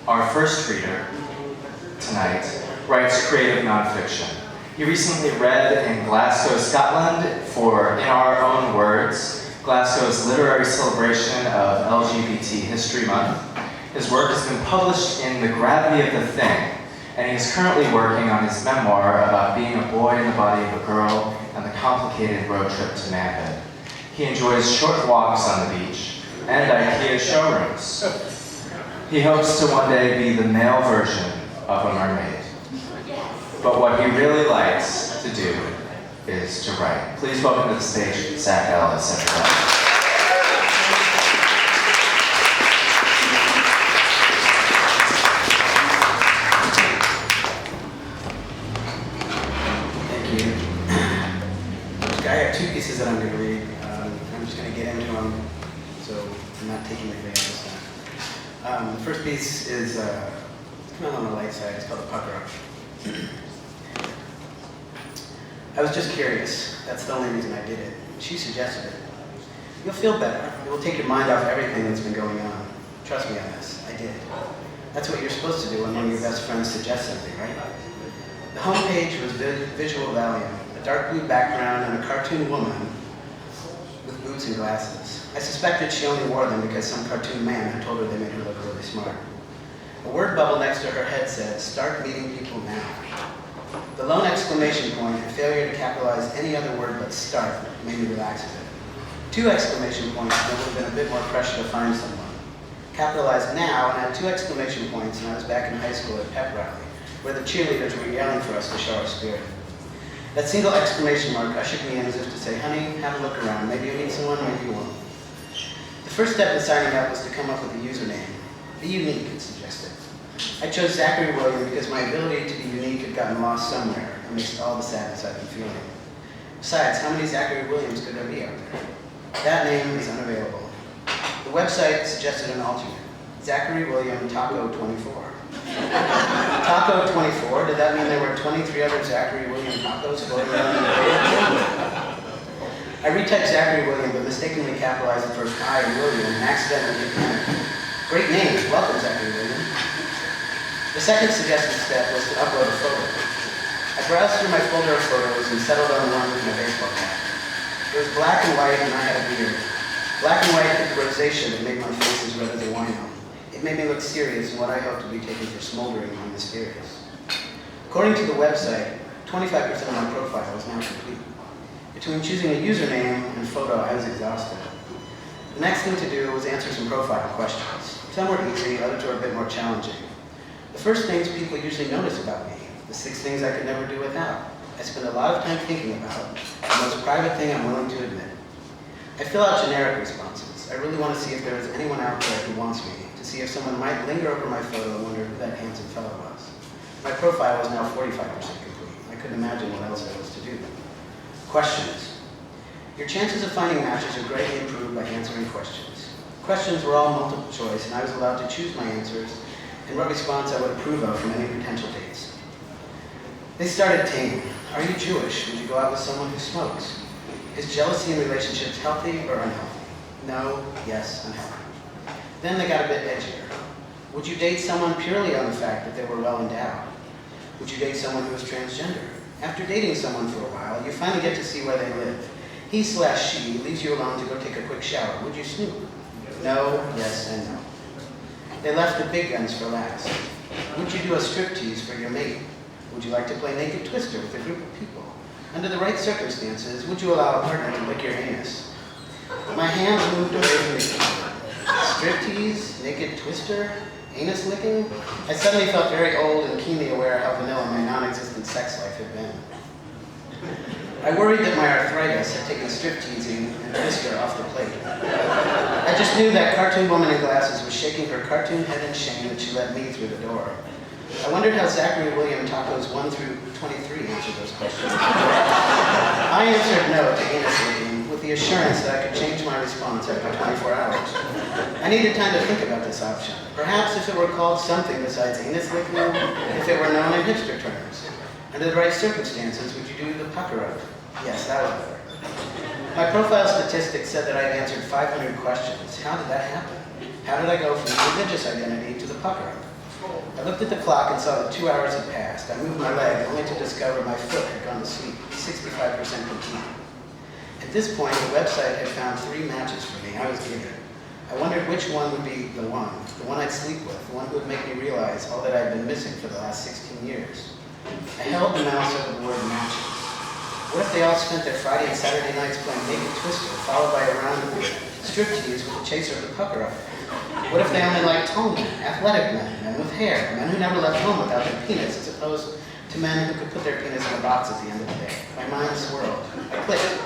Our first reader tonight writes creative nonfiction. He recently read in Glasgow, Scotland for, in our own words, Glasgow's literary celebration of LGBT History Month. His work has been published in The Gravity of the Thing, and he is currently working on his memoir about being a boy in the body of a girl and the complicated road trip to manhood. He enjoys short walks on the beach and IKEA showrooms. He hopes to one day be the male version of a mermaid. But what he really likes to do is to write. Please welcome to the stage, Zach Ellis, everybody. Thank you. I have two pieces that I'm going to read. I'm just going to get into them, so I'm not taking advantage of this. The first piece is kind of on the light side. It's called The Pucker Up. I was just curious. That's the only reason I did it. She suggested it. You'll feel better. It will take your mind off everything that's been going on. Trust me on this. I did. That's what you're supposed to do when one of your best friends suggests something, right? The homepage was Visual Valium, a dark blue background and a cartoon woman with boots and glasses. I suspected she only wore them because some cartoon man had told her they made her look really smart. A word bubble next to her head said, "Start meeting people now." The lone exclamation point and failure to capitalize any other word but start made me relax a bit. Two exclamation points and there would have been a bit more pressure to find someone. Capitalized now and had two exclamation points and I was back in high school at pep rally, where the cheerleaders were yelling for us to show our spirit. That single exclamation mark ushered me in as if to say, honey, have a look around. Maybe you meet someone, maybe you won't. The first step in signing up was to come up with a username. Be unique, it suggested. I chose Zachary William because my ability to be unique had gotten lost somewhere amidst all the sadness I've been feeling. Besides, how many Zachary Williams could there be out there? That name is unavailable. The website suggested an alternate. Zachary William Taco 24. Taco 24? Did that mean there were 23 other Zachary William tacos floating around in the bay? I retyped Zachary William, but mistakenly capitalized the first I in William and accidentally hit enter. Great name. Welcome, Zachary William. The second suggested step was to upload a photo. I browsed through my folder of photos and settled on one with my baseball cap. It was black and white and I had a beard. Black and white hid the rosacea that made my face as red as a wino. It made me look serious in what I hoped to be taken for smoldering and mysterious. According to the website, 25% of my profile was now complete. Between choosing a username and photo, I was exhausted. The next thing to do was answer some profile questions. Some were easy, others were a bit more challenging. The first things people usually notice about me, the 6 things I could never do without. I spend a lot of time thinking about, the most private thing I'm willing to admit. I fill out generic responses. I really want to see if there is anyone out there who wants me, to see if someone might linger over my photo and wonder who that handsome fellow was. My profile was now 45% complete. I couldn't imagine what else there was to do. Questions. Your chances of finding matches are greatly improved by answering questions. Questions were all multiple choice, and I was allowed to choose my answers and what response I would approve of from any potential dates. They started tame. Are you Jewish? Would you go out with someone who smokes? Is jealousy in relationships healthy or unhealthy? No, yes, unhealthy. Then they got a bit edgier. Would you date someone purely on the fact that they were well endowed? Would you date someone who was transgender? After dating someone for a while, you finally get to see where they live. He/she leaves you alone to go take a quick shower. Would you snoop? No, yes, and no. They left the big guns for last. Would you do a striptease for your mate? Would you like to play naked twister with a group of people? Under the right circumstances, would you allow a partner to lick your anus? My hands moved away from the keyboard. Striptease, naked twister, anus licking? I suddenly felt very old and keenly aware how vanilla my non-existent sex life had been. I worried that my arthritis had taken stripteasing and twister off the plate. I just knew that cartoon woman in glasses was shaking her cartoon head in shame that she let me through the door. I wondered how Zachary William Tacos 1 through 23 answered those questions. I answered no to anus licking with the assurance that I could change my response after 24 hours. I needed time to think about this option. Perhaps if it were called something besides anus licking, if it were known in hipster terms. Under the right circumstances, would you do the pucker up? Yes, that was better. My profile statistics said that I had answered 500 questions. How did that happen? How did I go from the religious identity to the pucker up? I looked at the clock and saw that 2 hours had passed. I moved my leg only to discover my foot had gone to sleep, 65% complete. At this point, the website had found 3 matches for me. I was giddy. I wondered which one would be the one I'd sleep with, the one who would make me realize all that I'd been missing for the last 16 years. I held the mouse over the word matches. What if they all spent their Friday and Saturday nights playing Naked Twister, followed by a round of striptease with the chaser of the pucker up? What if they only liked tall men, athletic men, men with hair, men who never left home without their penis, as opposed to men who could put their penis in a box at the end of the day? My mind swirled. I clicked.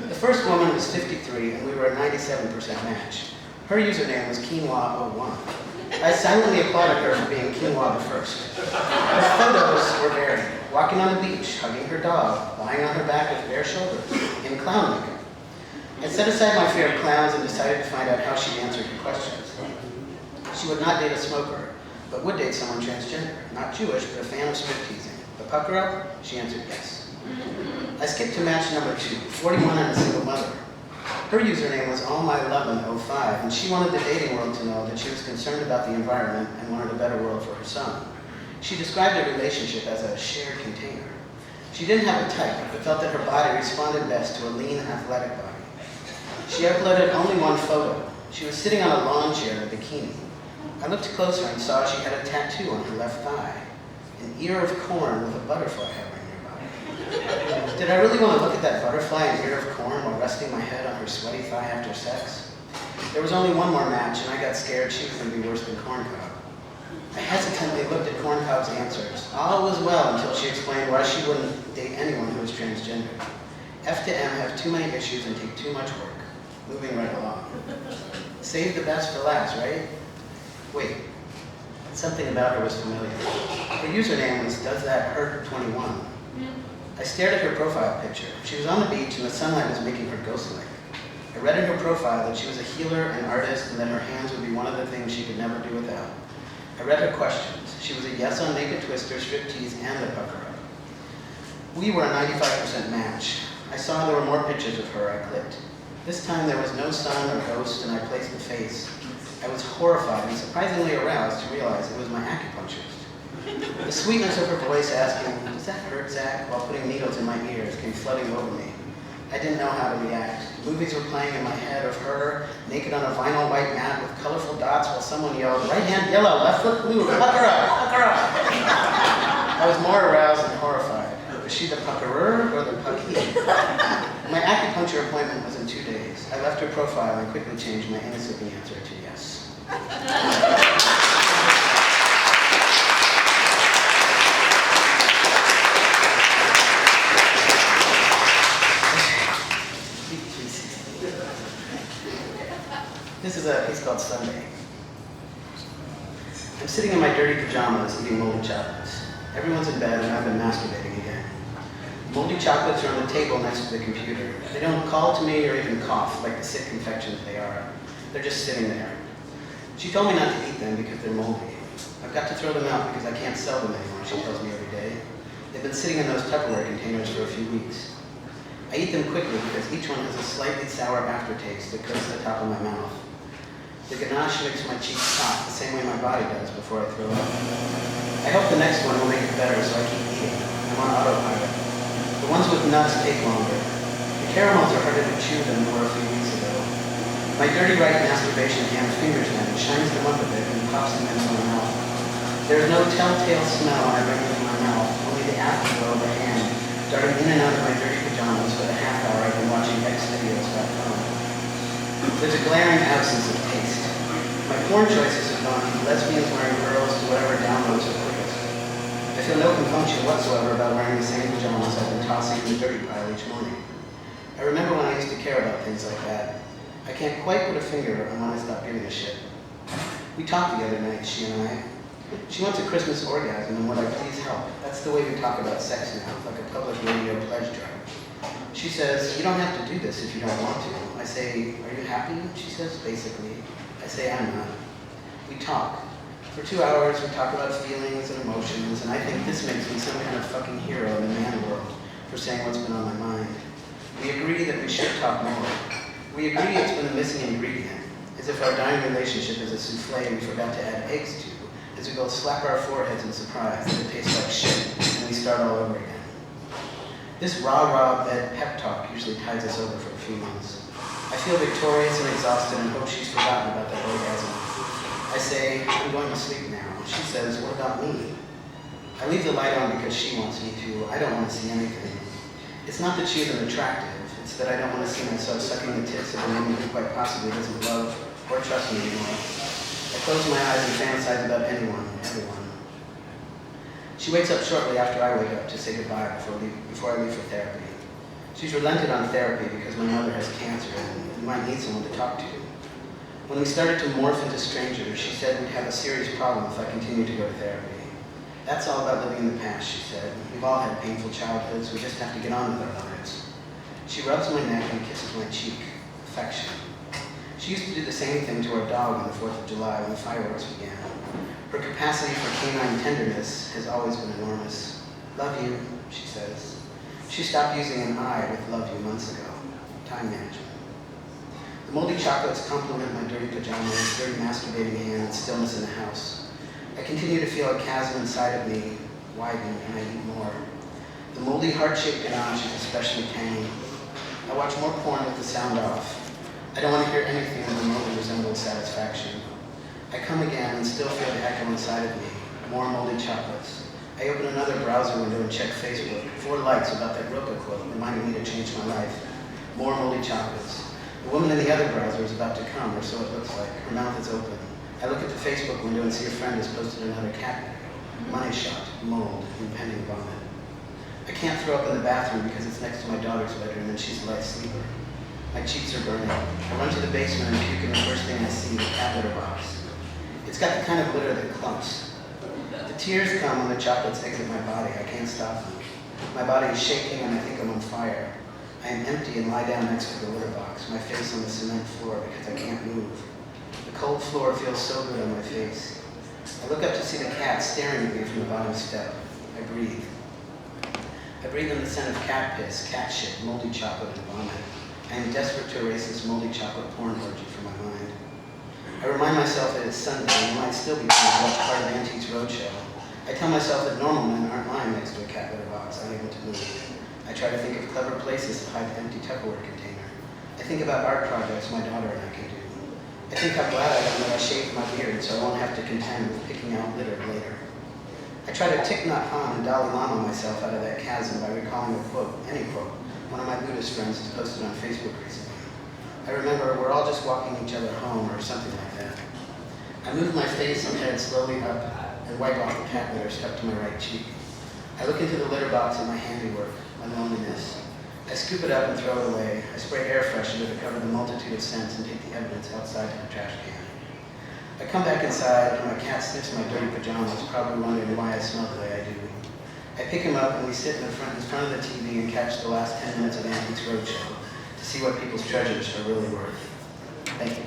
The first woman was 53, and we were a 97% match. Her username was Quinoa01. I silently applauded her for being Quinoa the first. Her photos were varied. Walking on the beach, hugging her dog, lying on her back with bare shoulders, in clown makeup. I set aside my fear of clowns and decided to find out how she answered her questions. She would not date a smoker, but would date someone transgender, not Jewish, but a fan of stripteasing. The pucker up? She answered yes. I skipped to match number 2, 41 and a single mother. Her username was allmylovin05, and she wanted the dating world to know that she was concerned about the environment and wanted a better world for her son. She described their relationship as a shared container. She didn't have a type, but felt that her body responded best to a lean, athletic body. She uploaded only one photo. She was sitting on a lawn chair in a bikini. I looked closer and saw she had a tattoo on her left thigh, an ear of corn with a butterfly hovering nearby. Did I really want to look at that butterfly and ear of corn while resting my head on her sweaty thigh after sex? There was only one more match, and I got scared she was going to be worse than Corn Cob. I hesitantly looked at Corn Cob's answers. All was well until she explained why she wouldn't date anyone who was transgender. F to M have too many issues and take too much work. Moving right along. Save the best for last, right? Wait. Something about her was familiar. Her username was DoesThatHurt21. I stared at her profile picture. She was on the beach and the sunlight was making her ghost-like. I read in her profile that she was a healer, an artist, and that her hands would be one of the things she could never do without. I read her questions. She was a yes on Naked Twister, striptease, and the pucker up. We were a 95% match. I saw there were more pictures of her. I clicked. This time there was no sun or ghost, and I placed the face. I was horrified and surprisingly aroused to realize it was my acupuncturist. The sweetness of her voice asking, "Does that hurt, Zach?" while putting needles in my ears came flooding over me. I didn't know how to react. Movies were playing in my head of her, naked on a vinyl white mat with colorful dots while someone yelled, "Right hand yellow, left foot blue, pucker up, pucker up." I was more aroused and horrified. Was she the puckerer or the pucky? My acupuncture appointment was in 2 days. I left her profile and quickly changed my innocent answer to yes. This is a piece called Sunday. I'm sitting in my dirty pajamas eating moldy chocolates. Everyone's in bed and I've been masturbating again. Moldy chocolates are on the table next to the computer. They don't call to me or even cough like the sick confections they are. They're just sitting there. She told me not to eat them because they're moldy. I've got to throw them out because I can't sell them anymore, she tells me every day. They've been sitting in those Tupperware containers for a few weeks. I eat them quickly because each one has a slightly sour aftertaste that coats the top of my mouth. The ganache makes my cheeks hot the same way my body does before I throw up. I hope the next one will make it better so I keep eating. I'm on autopilot. The ones with nuts take longer. The caramels are harder to chew than they were a few weeks ago. My dirty right masturbation hand fingers them, shines them up a bit, and pops them into my mouth. There is no telltale smell when I bring them to my mouth, only the afterglow of a hand darting in and out of my dirty pajamas for the half hour I've been watching xvideos.com. There's a glaring absence of taste. My porn choices have gone from lesbians wearing pearls to whatever downloads are quickest. I feel no compunction whatsoever about wearing the same pajamas I've been tossing in the dirty pile each morning. I remember when I used to care about things like that. I can't quite put a finger on when I stopped giving a shit. We talked the other night, she and I. She wants a Christmas orgasm and would I please help? That's the way we talk about sex now, like a public radio pledge drive. She says, "You don't have to do this if you don't want to." I say, "Are you happy?" She says, "Basically." I say, "I'm not." We talk. For 2 hours, we talk about feelings and emotions, and I think this makes me some kind of fucking hero in the man world for saying what's been on my mind. We agree that we should talk more. We agree it's been a missing ingredient, as if our dying relationship is a souffle we forgot to add eggs to, as we both slap our foreheads in surprise that it tastes like shit, and we start all over again. This rah-rah bed pep talk usually tides us over for a few months. I feel victorious and exhausted and hope she's forgotten about that orgasm. I say, I'm going to sleep now. She says, what about me? I leave the light on because she wants me to. I don't want to see anything. It's not that she isn't attractive. It's that I don't want to see myself sucking the tits of a woman who quite possibly doesn't love or trust me anymore. I close my eyes and fantasize about anyone, everyone. She wakes up shortly after I wake up to say goodbye before I leave for therapy. She's relented on therapy because my mother has cancer and we might need someone to talk to. When we started to morph into strangers, she said we'd have a serious problem if I continued to go to therapy. That's all about living in the past, she said. We've all had painful childhoods, we just have to get on with our lives. She rubs my neck and kisses my cheek. Affection. She used to do the same thing to our dog on the 4th of July when the fireworks began. Her capacity for canine tenderness has always been enormous. Love you, she says. She stopped using an I with love you months ago. Time management. The moldy chocolates complement my dirty pajamas, dirty masturbating hand, and stillness in the house. I continue to feel a chasm inside of me widen, and I eat more. The moldy heart-shaped ganache is especially tangy. I watch more porn with the sound off. I don't want to hear anything that remotely resembles satisfaction. I come again and still feel the echo inside of me. More moldy chocolates. I open another browser window and check Facebook. 4 likes about that Roka quote reminding me to change my life. More moldy chocolates. The woman in the other browser is about to come, or so it looks like. Her mouth is open. I look at the Facebook window and see a friend has posted another cat video. Money shot, mold, impending vomit. I can't throw up in the bathroom because it's next to my daughter's bedroom and she's a light sleeper. My cheeks are burning. I run to the basement and puke, and the first thing I see is a cat litter box. It's got the kind of litter that clumps. The tears come when the chocolates exit my body. I can't stop them. My body is shaking and I think I'm on fire. I am empty and lie down next to the litter box, my face on the cement floor because I can't move. The cold floor feels so good on my face. I look up to see the cat staring at me from the bottom step. I breathe. I breathe in the scent of cat piss, cat shit, moldy chocolate, and vomit. I am desperate to erase this moldy chocolate porn orgy from my mind. I remind myself that it's Sunday and I might still be trying to watch part of Antiques Roadshow. I tell myself that normal men aren't lying next to a cat litter box, unable to move. I try to think of clever places to hide the empty Tupperware container. I think about art projects my daughter and I can do. I think how glad I am that I shaved my beard so I won't have to contend with picking out litter later. I try to Thich Nhat Hanh and Dalai Lama myself out of that chasm by recalling a quote, any quote, one of my Buddhist friends has posted on Facebook recently. I remember we're all just walking each other home or something like that. I move my face and head slowly up and wipe off the cat litter stuck to my right cheek. I look into the litter box at my handiwork, my loneliness. I scoop it up and throw it away. I spray air freshener to cover the multitude of scents and take the evidence outside to the trash can. I come back inside and my cat sniffs my dirty pajamas, probably wondering why I smell the way I do. I pick him up and we sit in front of the TV and catch the last 10 minutes of Antiques Roadshow to see what people's treasures are really worth. Thank you.